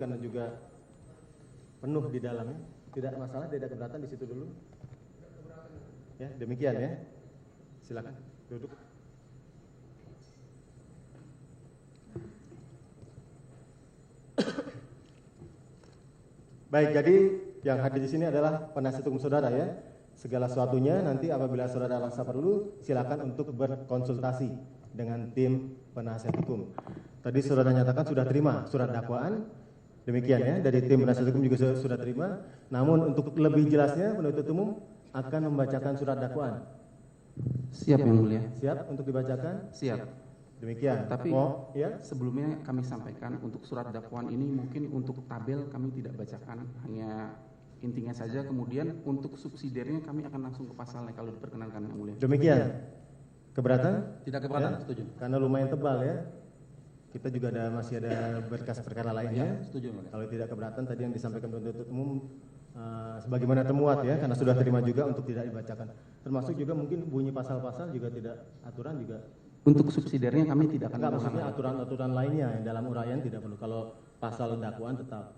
karena juga penuh di dalamnya. Tidak masalah, tidak keberatan di situ dulu. Ya, demikian ya. Silakan duduk. Baik, jadi yang hadir di sini adalah penasihat hukum saudara ya. Segala sesuatunya nanti apabila saudara rasa perlu, silakan untuk berkonsultasi dengan tim penasihat hukum. Tadi saudara nyatakan sudah terima surat dakwaan. Demikian ya, dari tim penasihat hukum juga sudah terima. Namun untuk lebih jelasnya, penuntut umum akan membacakan surat dakwaan. Siap yang mulia. Siap untuk dibacakan? Siap. Demikian. Tapi ya? sebelumnya kami sampaikan untuk surat dakwaan ini mungkin untuk tabel kami tidak bacakan, hanya intinya saja. Kemudian untuk subsidiarnya kami akan langsung ke pasalnya kalau diperkenankan yang mulia. Demikian. Keberatan? Tidak keberatan, Ya? setuju. Karena lumayan tebal ya. Kita juga masih ada berkas perkara lainnya. Ya, setuju. Kalau tidak keberatan tadi yang disampaikan penuntut umum sebagaimana termuat ya, karena sudah terima juga untuk tidak dibacakan. Termasuk juga mungkin bunyi pasal-pasal juga tidak, aturan juga. Untuk subsidiarnya kami tidak akan. Enggak, maksudnya aturan-aturan lainnya yang dalam uraian tidak perlu. Kalau pasal dakwaan tetap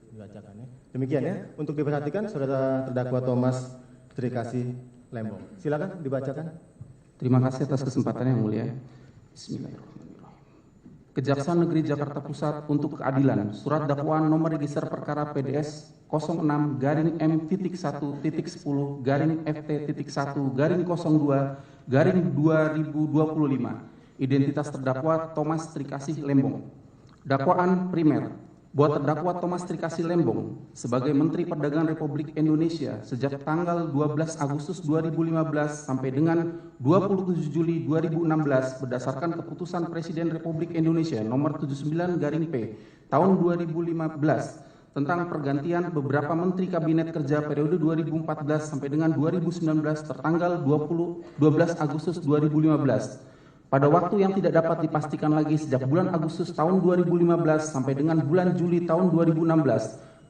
dibacakan ya. Demikian ya. Untuk diperhatikan saudara terdakwa Thomas Trikasih Lembong. Silakan dibacakan. Terima kasih atas kesempatan yang mulia. Bismillahirrahmanirrahim. Kejaksaan Negeri Jakarta Pusat untuk keadilan, surat dakwaan nomor register perkara PDS 06-MFT.1-10-2-FT.2-2025. Identitas terdakwa Thomas Trikasih Lembong. Dakwaan primer bahwa terdakwa Thomas Trikasih Lembong sebagai Menteri Perdagangan Republik Indonesia sejak tanggal 12 Agustus 2015 sampai dengan 27 Juli 2016 berdasarkan keputusan Presiden Republik Indonesia nomor 79/P tahun 2015 tentang pergantian beberapa Menteri Kabinet Kerja periode 2014 sampai dengan 2019 tertanggal 12 Agustus 2015. Pada waktu yang tidak dapat dipastikan lagi sejak bulan Agustus tahun 2015 sampai dengan bulan Juli tahun 2016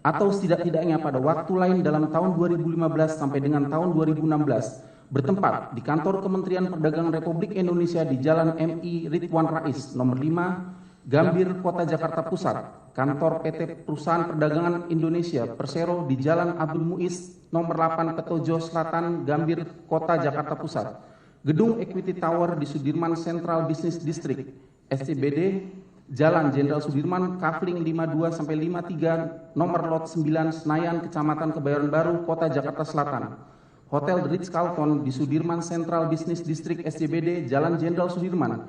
atau setidak-tidaknya pada waktu lain dalam tahun 2015 sampai dengan tahun 2016 bertempat di kantor Kementerian Perdagangan Republik Indonesia di Jalan MI Ridwan Rais nomor 5 Gambir Kota Jakarta Pusat, kantor PT Perusahaan Perdagangan Indonesia Persero di Jalan Abdul Muiz nomor 8 Petojo Selatan Gambir Kota Jakarta Pusat. Gedung Equity Tower di Sudirman Central Business District, SCBD, Jalan Jenderal Sudirman, Kafling 52-53, nomor lot 9, Senayan, Kecamatan Kebayoran Baru, Kota Jakarta Selatan. Hotel The Ritz-Carlton di Sudirman Central Business District, SCBD, Jalan Jenderal Sudirman,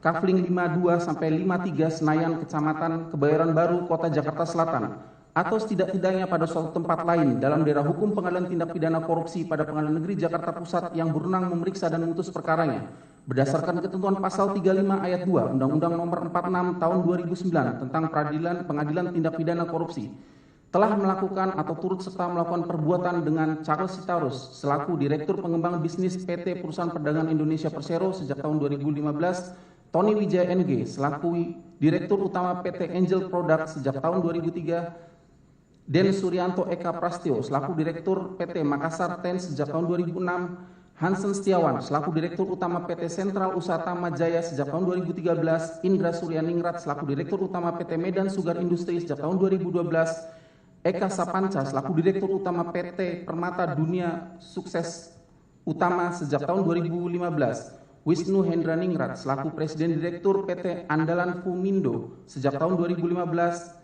Kafling 52-53, Senayan, Kecamatan Kebayoran Baru, Kota Jakarta Selatan. Atau setidak-tidaknya pada suatu tempat lain dalam daerah hukum pengadilan tindak pidana korupsi pada Pengadilan Negeri Jakarta Pusat yang berwenang memeriksa dan memutus perkaranya berdasarkan ketentuan pasal 35 ayat 2 Undang-Undang Nomor 46 Tahun 2009 tentang Pengadilan Tindak Pidana Korupsi telah melakukan atau turut serta melakukan perbuatan dengan Charles Sitarus selaku Direktur Pengembang Bisnis PT Perusahaan Perdagangan Indonesia Persero sejak tahun 2015, Tony Wijaya NG selaku Direktur Utama PT Angel Product sejak tahun 2003, Den Suryanto Eka Prastyo selaku Direktur PT Makassar Ten sejak tahun 2006, Hansen Setiawan selaku Direktur Utama PT Sentral Usaha Tama Jaya sejak tahun 2013, Indra Suryaningrat selaku Direktur Utama PT Medan Sugar Industri sejak tahun 2012, Eka Sapanca selaku Direktur Utama PT Permata Dunia Sukses Utama sejak tahun 2015, Wisnu Hendraningrat selaku Presiden Direktur PT Andalan Fumindo sejak tahun 2015,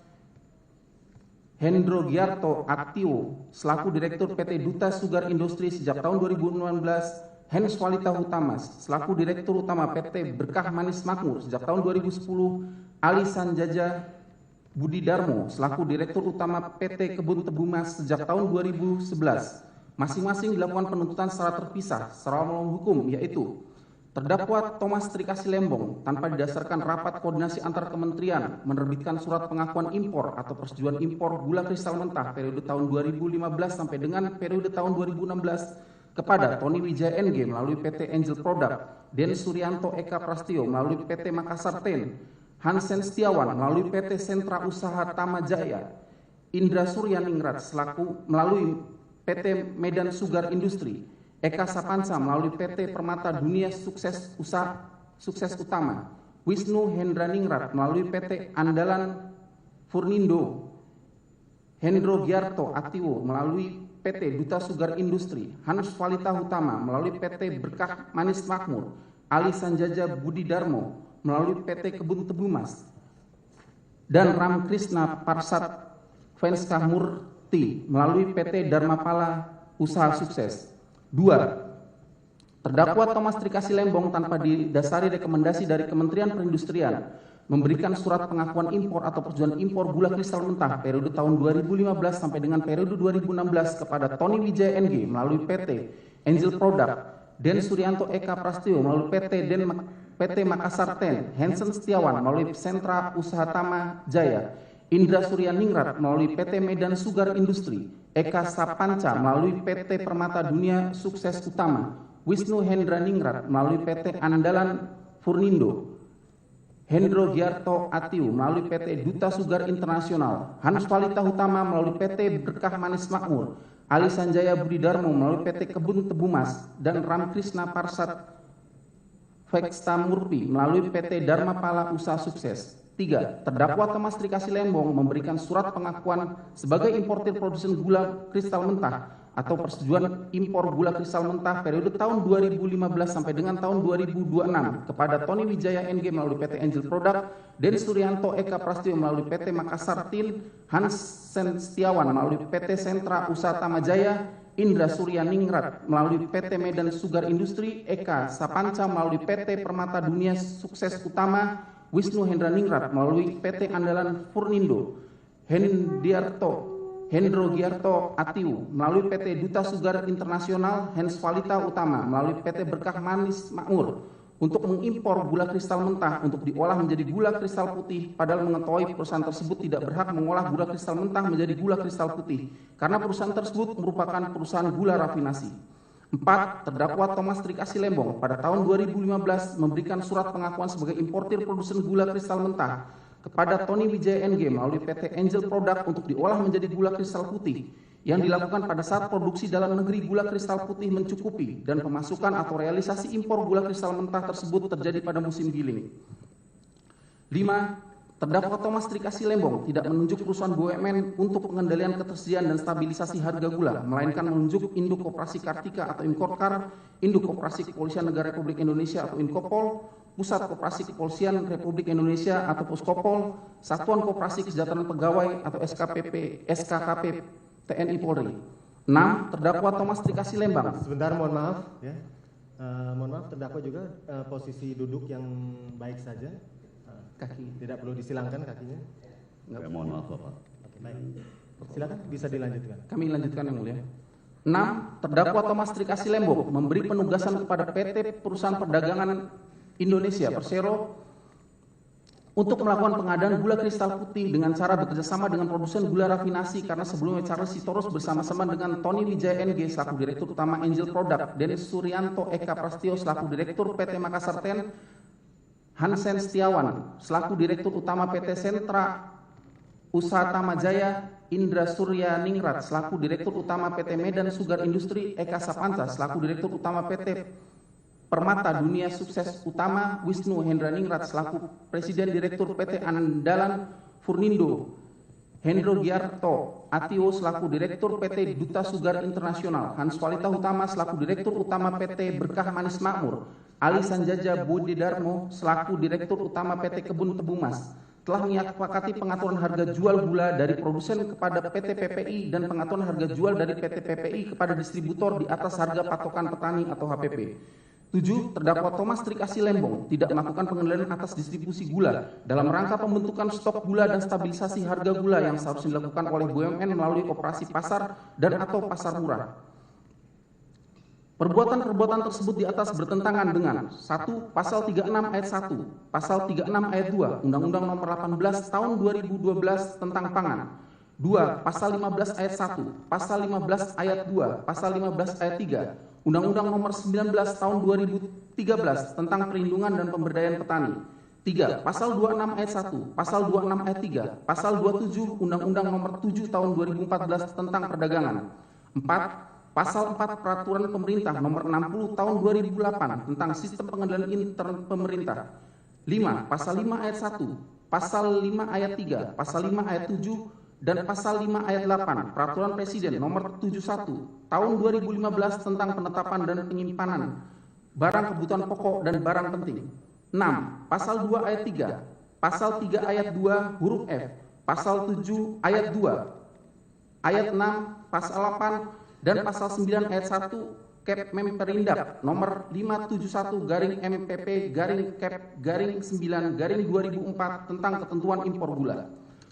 Hendro Giarto Aktio selaku Direktur PT Duta Sugar Industri sejak tahun 2019, Hens Walita Hutamas selaku Direktur Utama PT Berkah Manis Makmur sejak tahun 2010, Ali Sanjaja Budi Darmo selaku Direktur Utama PT Kebun Tebu Mas sejak tahun 2011. Masing-masing dilakukan penuntutan secara terpisah secara melawan hukum, yaitu terdakwa Thomas Trikasih Lembong tanpa didasarkan rapat koordinasi antar kementerian menerbitkan surat pengakuan impor atau persetujuan impor gula kristal mentah periode tahun 2015 sampai dengan periode tahun 2016 kepada Tony Wijaya NG melalui PT Angel Product, Den Suryanto Eka Prastyo melalui PT Makassar Ten, Hansen Setiawan melalui PT Sentra Usaha Tama Jaya, Indra Suryaningrat selaku melalui PT Medan Sugar Industri, Eka Sapanca melalui PT Permata Dunia Sukses Utama, Wisnu Hendraningrat melalui PT Andalan Furnindo Hendro Giarto Atiwo melalui PT Duta Sugar Industri, Hanus Valita Hutama melalui PT Berkah Manis Makmur, Ali Sanjaja Budi Darmo melalui PT Kebun Tebu Mas, dan Ram Krishna Parsat Venskah Murti melalui PT Dharmapala Usaha Sukses. 2. Terdakwa Thomas Trikasi Lembong tanpa didasari rekomendasi dari Kementerian Perindustrian memberikan surat pengakuan impor atau persetujuan impor gula kristal mentah periode tahun 2015 sampai dengan periode 2016 kepada Tony Wijaya NG melalui PT Angel Product, Den Suryanto Eka Prastio melalui PT Makassar Ten, Hansen Setiawan melalui Sentra Usaha Tama Jaya, Indra Surya Ningrat melalui PT Medan Sugar Industri, Eka Sapanca melalui PT Permata Dunia Sukses Utama, Wisnu Hendra Ningrat melalui PT Andalan Furnindo, Hendro Giarto Atiu melalui PT Duta Sugar Internasional, Hanus Valita Hutama melalui PT Berkah Manis Makmur, Ali Sanjaya Budi Darmo melalui PT Kebun Tebu Mas, dan Ram Krishna Parsat Veksta Murpi melalui PT Dharmapala Usaha Sukses. 3. Terdakwa Thomas Trikasi Lembong memberikan surat pengakuan sebagai importir produsen gula kristal mentah atau persetujuan impor gula kristal mentah periode tahun 2015 sampai dengan tahun 2026 kepada Tony Wijaya NG melalui PT Angel Product, Den Suryanto Eka Prastio melalui PT Makassar Tin, Hansen Setiawan melalui PT Sentra Usaha Tamajaya, Indra Surya Ningrat melalui PT Medan Sugar Industri, Eka Sapanca melalui PT Permata Dunia Sukses Utama, Wisnu Hendra Ningrat melalui PT Andalan Furnindo, Hendro Giarto Atiu melalui PT Duta Sugar Internasional, Hans Valita Utama melalui PT Berkah Manis Makmur untuk mengimpor gula kristal mentah untuk diolah menjadi gula kristal putih, padahal mengetahui perusahaan tersebut tidak berhak mengolah gula kristal mentah menjadi gula kristal putih karena perusahaan tersebut merupakan perusahaan gula rafinasi. 4. Terdakwa Thomas Trikasi Lembong pada tahun 2015 memberikan surat pengakuan sebagai importir produsen gula kristal mentah kepada Tony Wijaya NG melalui PT Angel Product untuk diolah menjadi gula kristal putih yang dilakukan pada saat produksi dalam negeri gula kristal putih mencukupi dan pemasukan atau realisasi impor gula kristal mentah tersebut terjadi pada musim giling. 5. Terdakwa Thomas Trikasi Lembong tidak menunjuk perusahaan BUMN untuk pengendalian ketersediaan dan stabilisasi harga gula, melainkan menunjuk Induk Koperasi Kartika atau Inkorkar, Induk Koperasi Kepolisian Negara Republik Indonesia atau Inkopol, Pusat Koperasi Kepolisian Republik Indonesia atau Puskopol, Satuan Koperasi Kesejahteraan Pegawai atau SKKP TNI Polri. 6. Terdakwa Thomas Trikasi Lembong. Sebentar, mohon maaf ya. Mohon maaf, terdakwa juga posisi duduk yang baik saja. Kaki. Tidak perlu disilangkan kakinya. Mohon maaf Bapak. Oke, baik. Silakan bisa dilanjutkan. Kami lanjutkan yang mulia. 6. Terdakwa Thomas Trikasi Lembong memberi penugasan kepada PT Perusahaan Perdagangan Indonesia Persero untuk melakukan pengadaan gula kristal putih dengan cara bekerjasama dengan produsen gula rafinasi karena sebelumnya Charles Sitorus bersama-sama dengan Tony Wijaya NG selaku Direktur Utama Angel Product, Dennis Suryanto Eka Prastio selaku Direktur PT Makassar Ten, Hansen Setiawan selaku Direktur Utama PT Sentra Usaha Tamajaya, Indra Surya Ningrat selaku Direktur Utama PT Medan Sugar Industri, Eka Sapanca selaku Direktur Utama PT Permata Dunia Sukses Utama, Wisnu Hendra Ningrat selaku Presiden Direktur PT Andalan Furnindo, Hendro Giarto Atio selaku Direktur PT Duta Sugar Internasional, Hanus Valita Hutama selaku Direktur Utama PT Berkah Manis Makmur, Ali Sanjaja Budi Darmo selaku Direktur Utama PT Kebun Tebu Mas telah menyepakati pengaturan harga jual gula dari produsen kepada PT PPI dan pengaturan harga jual dari PT PPI kepada distributor di atas harga patokan petani atau HPP. 7. Terdakwa Thomas Trikasi Lembong tidak melakukan pengendalian atas distribusi gula dalam rangka pembentukan stok gula dan stabilisasi harga gula yang seharusnya dilakukan oleh BUMN melalui operasi pasar dan atau pasar murah. Perbuatan-perbuatan tersebut di atas bertentangan dengan 1. Pasal 36 ayat 1, Pasal 36 ayat 2, Undang-Undang Nomor 18 Tahun 2012 tentang Pangan. 2. Pasal 15 ayat 1, Pasal 15 ayat 2, Pasal 15 ayat 3, Undang-Undang Nomor 19 Tahun 2013 tentang Perlindungan dan Pemberdayaan Petani. 3. Pasal 26 ayat 1, Pasal 26 ayat 3, Pasal 27 Undang-Undang Nomor 7 Tahun 2014 tentang Perdagangan. 4. Pasal 4 Peraturan Pemerintah Nomor 60 Tahun 2008 tentang Sistem Pengendalian Intern Pemerintah. 5. Pasal 5 ayat 1, Pasal 5 ayat 3, Pasal 5 ayat 7, dan Pasal 5 ayat 8 Peraturan Presiden Nomor 71 Tahun 2015 tentang penetapan dan penyimpanan barang kebutuhan pokok dan barang penting. 6. Pasal 2 ayat 3, Pasal 3 ayat 2 huruf F, Pasal 7 ayat 2, ayat 6, Pasal 8, dan Pasal 9 ayat 1 Kep Memperindap nomor 571 garing MPP garing Kep garing 9 garing 2004 tentang ketentuan impor gula.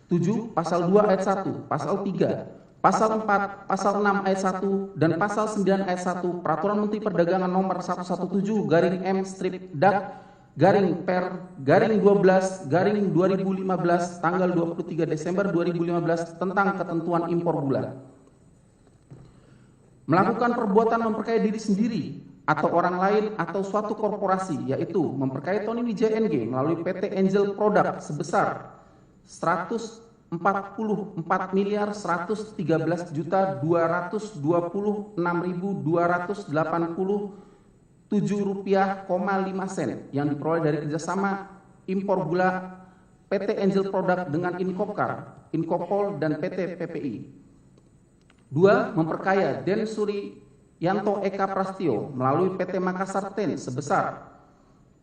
7. Pasal 2 ayat 1, Pasal 3, Pasal 4, Pasal 6 ayat 1, dan Pasal 9 ayat 1 Peraturan Menteri Perdagangan nomor 117 garing M strip dak garing per garing 12 garing 2015 tanggal 23 Desember 2015 tentang ketentuan impor gula. Melakukan perbuatan memperkaya diri sendiri atau orang lain atau suatu korporasi, yaitu memperkaya Tony Wijaya NG melalui PT Angel Product sebesar 144.213.226.287,5 rupiah, yang diperoleh dari kerjasama impor gula PT Angel Product dengan Inkopkar, Inkopol, dan PT PPI. 2. Memperkaya Den Suryanto Eka Prastio melalui PT Makassar Ten sebesar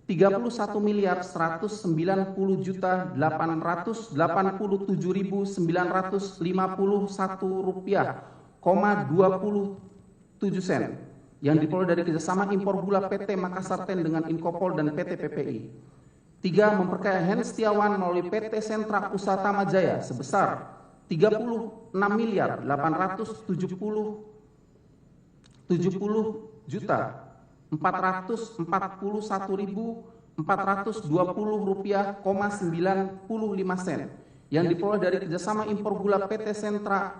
31.190.887.951 rupiah,27 yang diperoleh dari kerjasama impor gula PT Makassar Ten dengan Inkopol dan PT PPI. 3. Memperkaya Hen Setiawan melalui PT Sentra Usaha Tama Jaya sebesar 36.870.441.420 rupiah,95 yang diperoleh dari kerjasama impor gula PT Sentra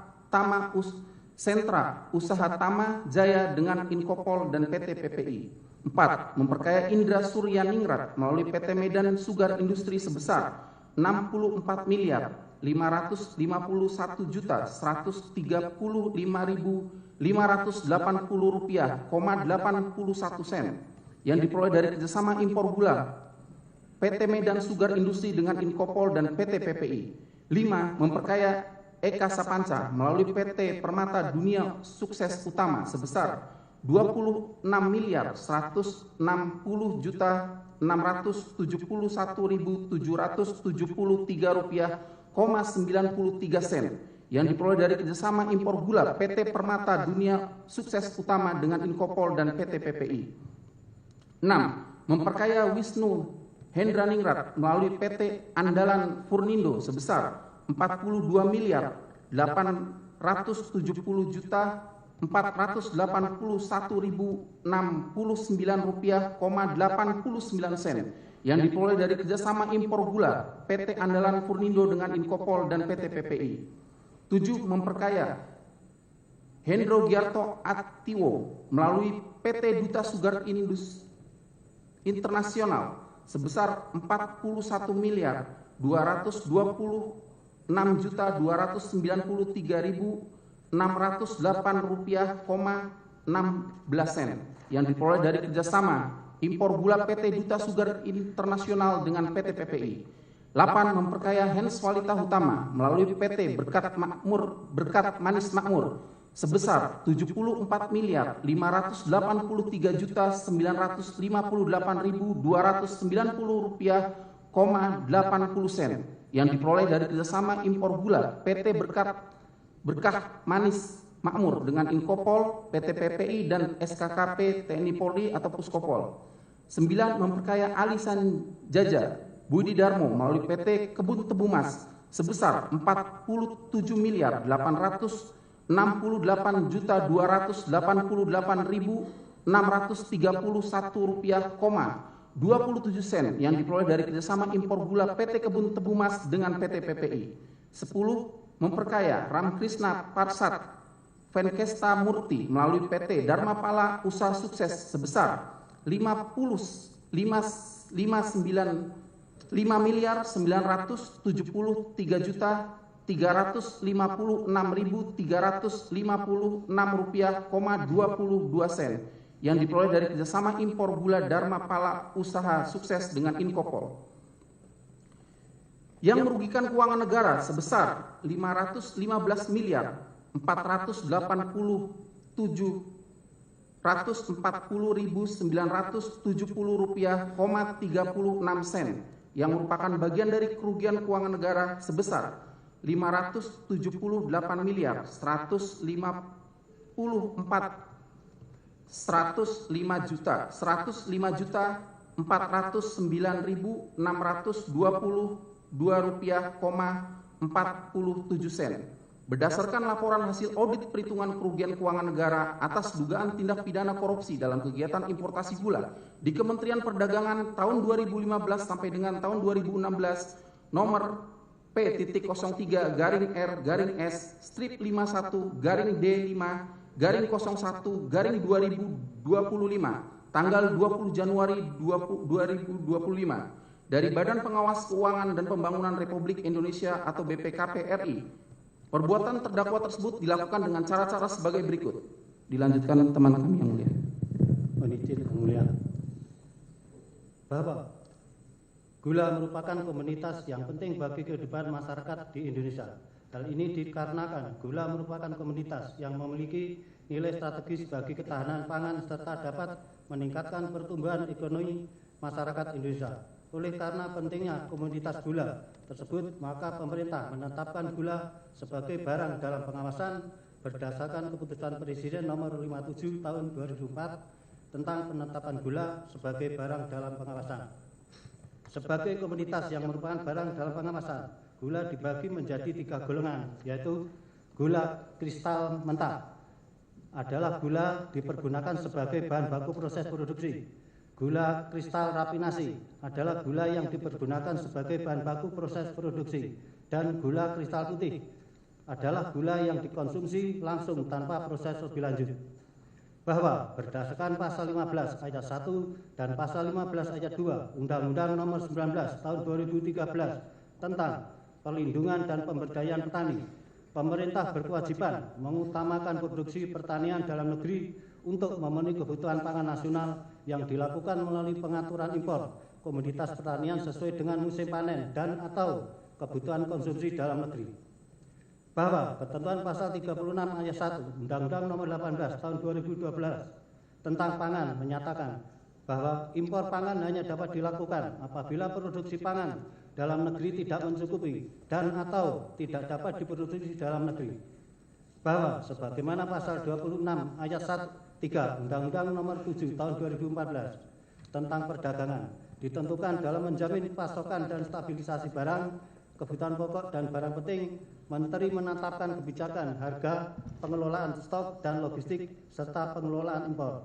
Usaha Tama Jaya dengan Inkopol dan PT PPI. 4. Memperkaya Indra Suryaningrat melalui PT Medan Sugar Industri sebesar 64.535.135.580 rupiah,81 yang diperoleh dari kerjasama impor gula PT Medan Sugar Industri dengan Inkopol dan PT PPI. 5. Memperkaya Eka Sapanca melalui PT Permata Dunia Sukses Utama sebesar 26.160.671.773 rupiah,93 yang diperoleh dari kerjasama impor gula PT Permata Dunia Sukses Utama dengan Inkopol dan PT PPI. 6. Memperkaya Wisnu Hendraningrat melalui PT Andalan Furnindo sebesar 42.870.481.069 rupiah,89 yang diperoleh dari kerjasama impor gula PT Andalan Furnindo dengan Inkopol dan PT PPI. 7. Memperkaya Hendro Giarto Atiwo melalui PT Duta Sugar Internasional sebesar 41.226.293.608 rupiah,16 yang diperoleh dari kerjasama impor gula PT Duta Sugar Internasional dengan PT PPI. 8. Memperkaya Hens Walita Hutama melalui PT Berkat Manis Makmur sebesar 74.053.958.290 rupiah,80 yang diperoleh dari kerjasama impor gula PT Berkah Manis Makmur dengan Inkopol, PT PPI, dan SKKP TNI Polri atau Puskopol. 9. Memperkaya Alisan Jaja Budi Darmo melalui PT Kebun Tebu Mas sebesar 47.068.288.631 rupiah,27 yang diperoleh dari kerjasama impor gula PT Kebun Tebu Mas dengan PT PPI. 10. Memperkaya Ramkrishna Parsat Venkesta Murti melalui PT Dharma Pala Usaha Sukses sebesar 5.973.356.356 rupiah,22 yang diperoleh dari kerjasama impor gula Dharma Pala Usaha Sukses dengan Inkopol. yang merugikan keuangan negara sebesar 515 miliar 447.970 rupiah, 36 sen, yang merupakan bagian dari kerugian keuangan negara sebesar 578 miliar 105 juta 409.622 rupiah, 47 sen. Berdasarkan laporan hasil audit perhitungan kerugian keuangan negara atas dugaan tindak pidana korupsi dalam kegiatan importasi gula di Kementerian Perdagangan tahun 2015 sampai dengan tahun 2016 nomor P.01-R-S/5/D5/01/2025 tanggal 20 Januari 2025 dari Badan Pengawas Keuangan dan Pembangunan Republik Indonesia atau BPKP RI. Perbuatan terdakwa tersebut dilakukan dengan cara-cara sebagai berikut. Dilanjutkan teman kami yang mulia. Mohon izin yang mulia. Bahwa gula merupakan komoditas yang penting bagi kehidupan masyarakat di Indonesia. Hal ini dikarenakan gula merupakan komoditas yang memiliki nilai strategis bagi ketahanan pangan serta dapat meningkatkan pertumbuhan ekonomi masyarakat Indonesia. Oleh karena pentingnya komoditas gula tersebut, maka pemerintah menetapkan gula sebagai barang dalam pengawasan berdasarkan keputusan Presiden nomor 57 tahun 2004 tentang penetapan gula sebagai barang dalam pengawasan. Sebagai komoditas yang merupakan barang dalam pengawasan, gula dibagi menjadi 3 golongan, yaitu gula kristal mentah adalah gula dipergunakan sebagai bahan baku proses produksi. Gula kristal rafinasi adalah gula yang dipergunakan sebagai bahan baku proses produksi, dan gula kristal putih adalah gula yang dikonsumsi langsung tanpa proses lebih lanjut. Bahwa berdasarkan pasal 15 ayat 1 dan pasal 15 ayat 2 Undang-Undang Nomor 19 Tahun 2013 tentang Perlindungan dan Pemberdayaan Petani, pemerintah berkewajiban mengutamakan produksi pertanian dalam negeri untuk memenuhi kebutuhan pangan nasional yang dilakukan melalui pengaturan impor komoditas pertanian sesuai dengan musim panen dan atau kebutuhan konsumsi dalam negeri. Bahwa ketentuan pasal 36 ayat 1 Undang-Undang Nomor 18 Tahun 2012 tentang pangan menyatakan bahwa impor pangan hanya dapat dilakukan apabila produksi pangan dalam negeri tidak mencukupi dan atau tidak dapat diproduksi dalam negeri. Bahwa sebagaimana pasal 26 ayat 3 Undang-Undang Nomor 7 Tahun 2014 tentang perdagangan ditentukan dalam menjamin pasokan dan stabilisasi barang, kebutuhan pokok dan barang penting, Menteri menetapkan kebijakan harga, pengelolaan stok dan logistik serta pengelolaan impor.